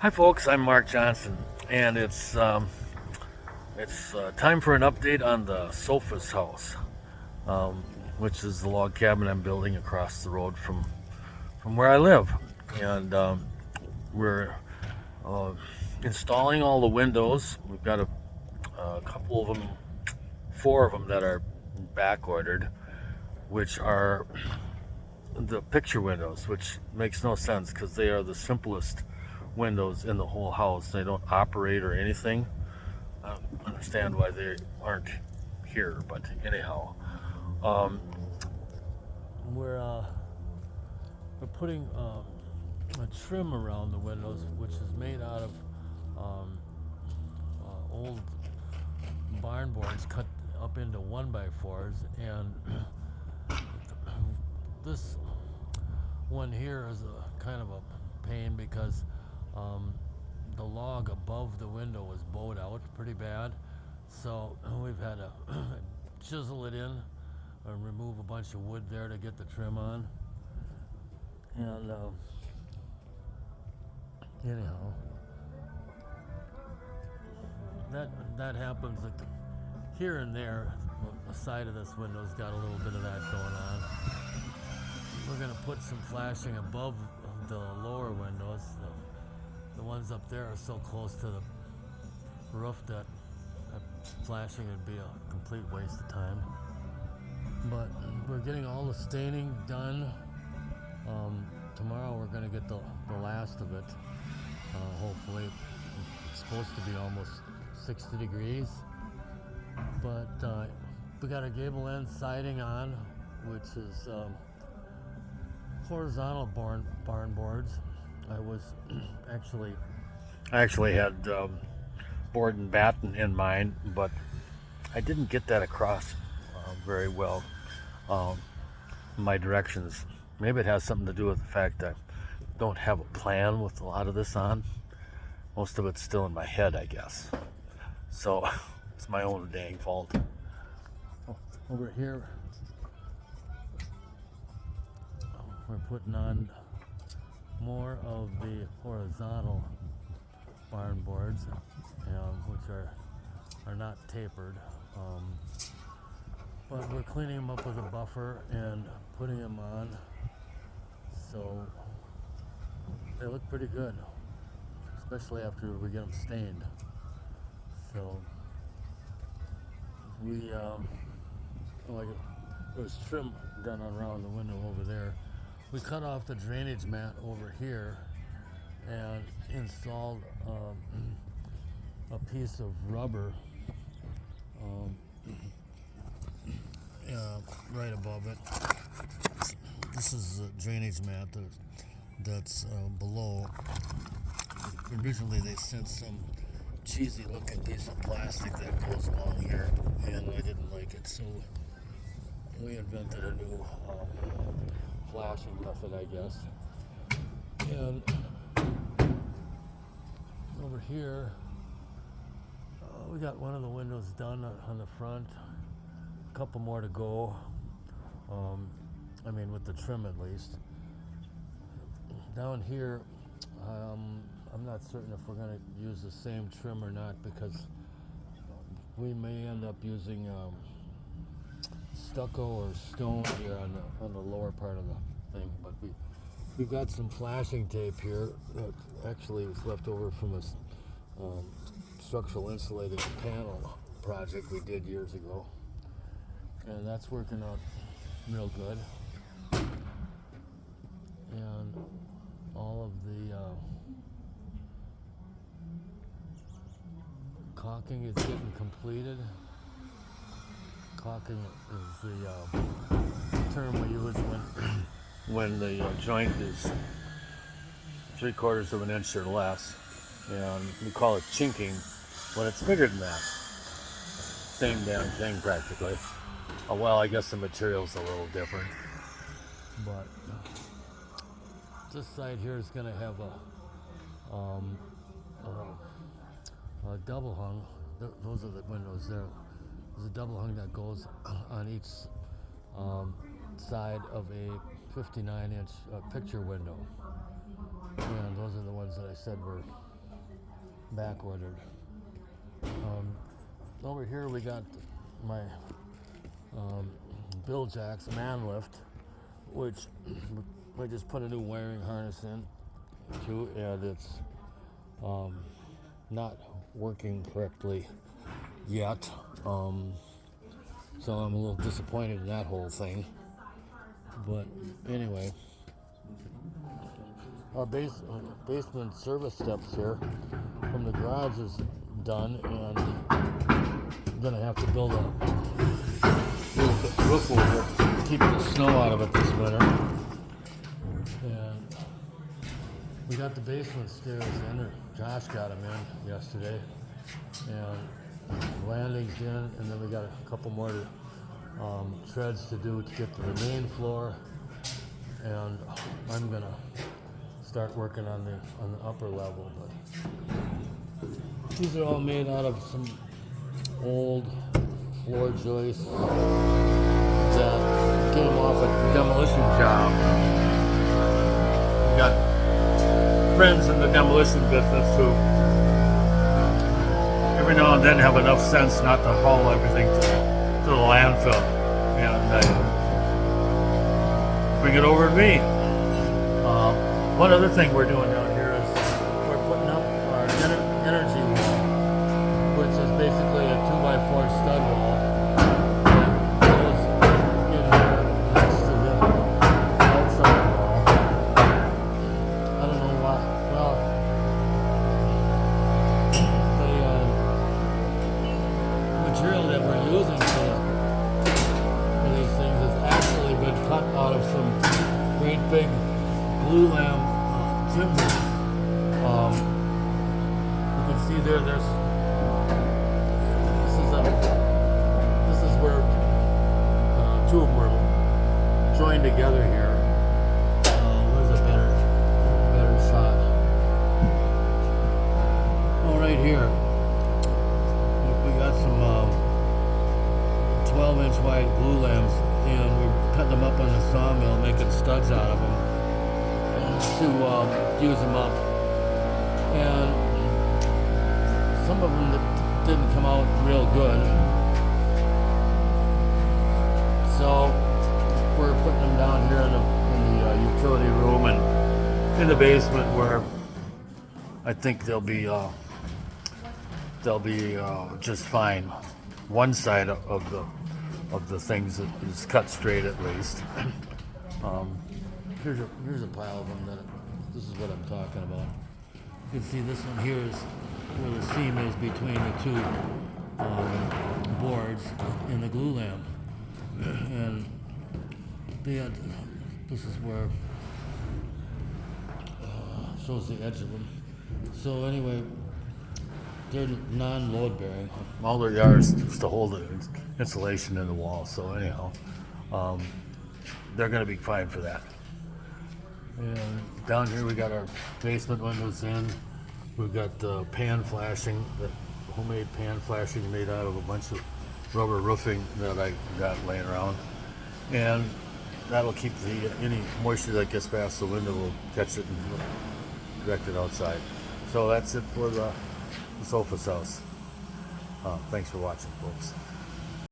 Hi, folks. I'm Mark Johnson, and it's time for an update on the Sophus house, um, which is the log cabin I'm building across the road from where I live, and we're uh, installing all the windows. We've got a couple of them, four of them that are back ordered, which are the picture windows, which makes no sense because they are the simplest windows in the whole house. They don't operate or anything. I don't understand why they aren't here, but anyhow, um, we're uh, we're putting a trim around the windows, which is made out of um, old barn boards cut up into 1x4s, and this one here is a kind of a pain because um, the log above the window was bowed out pretty bad, so we've had to chisel it in and remove a bunch of wood there to get the trim on. And anyhow, that happens like here and there. The side of this window's got a little bit of that going on. We're gonna put some flashing above the lower windows. The ones up there are so close to the roof that flashing would be a complete waste of time. But we're getting all the staining done. Tomorrow we're going to get the last of it. Hopefully, it's supposed to be almost 60 degrees. But we got a gable end siding on, which is horizontal barn boards. I actually had board and batten in mind, but I didn't get that across very well. Um, my directions. Maybe it has something to do with the fact that I don't have a plan with a lot of this on. Most of it's still in my head, I guess. So it's my own dang fault. Over here, we're putting on more of the horizontal barn boards, which are not tapered. But we're cleaning them up with a buffer and putting them on, so they look pretty good, especially after we get them stained. So there's trim done around the window over there. We cut off the drainage mat over here and installed a piece of rubber right above it. This is a drainage mat that's below. Originally they sent some cheesy looking piece of plastic that goes along here, and I didn't like it, so we invented a new flashing method, I guess. And over here, we got one of the windows done on the front, a couple more to go. With the trim at least. Down here, I'm not certain if we're going to use the same trim or not, because we may end up using stucco or stone here on the lower part of the thing. But we've got some flashing tape here that actually was left over from a structural insulated panel project we did years ago, and that's working out real good. And all of the caulking is getting completed. Caulking is the term we use when the joint is 3/4 of an inch or less, and we call it chinking when it's bigger than that. Same damn thing practically. Well, I guess the material's a little different, but this side here is going to have a double hung. Those are the windows there. There's a double hung that goes on each side of a 59-inch picture window, and those are the ones that I said were back ordered. Over here we got my Bill Jack's man lift, which I just put a new wiring harness in to, and it's not working correctly yet. So I'm a little disappointed in that whole thing. But anyway, our basement service steps here from the garage is done, and I'm gonna have to build a roof over it to keep the snow out of it this winter. And we got the basement stairs in, or Josh got them in yesterday, and landings in, and then we got a couple more treads to do to get to the main floor, and I'm gonna start working on the upper level. But these are all made out of some old floor joists that came off a demolition job. We got friends in the demolition business who every now and then have enough sense not to haul everything to the landfill and bring it over to me. One other thing we're doing down here is we're putting up our energy wall, which is basically a 2x4 stud wall that goes in here next to the outside wall. I don't know why. Well, the material that we're using for these things has actually been cut out of some great big blue lamb timber. You can see there's this is where two of them were joined together here. Where's a better shot? Oh, right here. We got some 12-inch wide glue lambs, and we're cutting them up on the sawmill, making studs out of them to use them up. And some of them that didn't come out real good, so we're putting them down here in the utility room and in the basement, where I think they'll be just fine. One side of the things is cut straight at least. Here's a pile of them. This is what I'm talking about. You can see this one here is where the seam is between the two boards in the glue lamp, and this is where shows the edge of them. So anyway, they're non-load bearing. All they are is to hold the insulation in the wall. So anyhow, they're going to be fine for that. And down here we got our basement windows in. We've got pan flashing, the homemade pan flashing made out of a bunch of rubber roofing that I got laying around, and that'll keep any moisture that gets past the window will catch it and direct it outside. So that's it for the Sophus house. Thanks for watching, folks.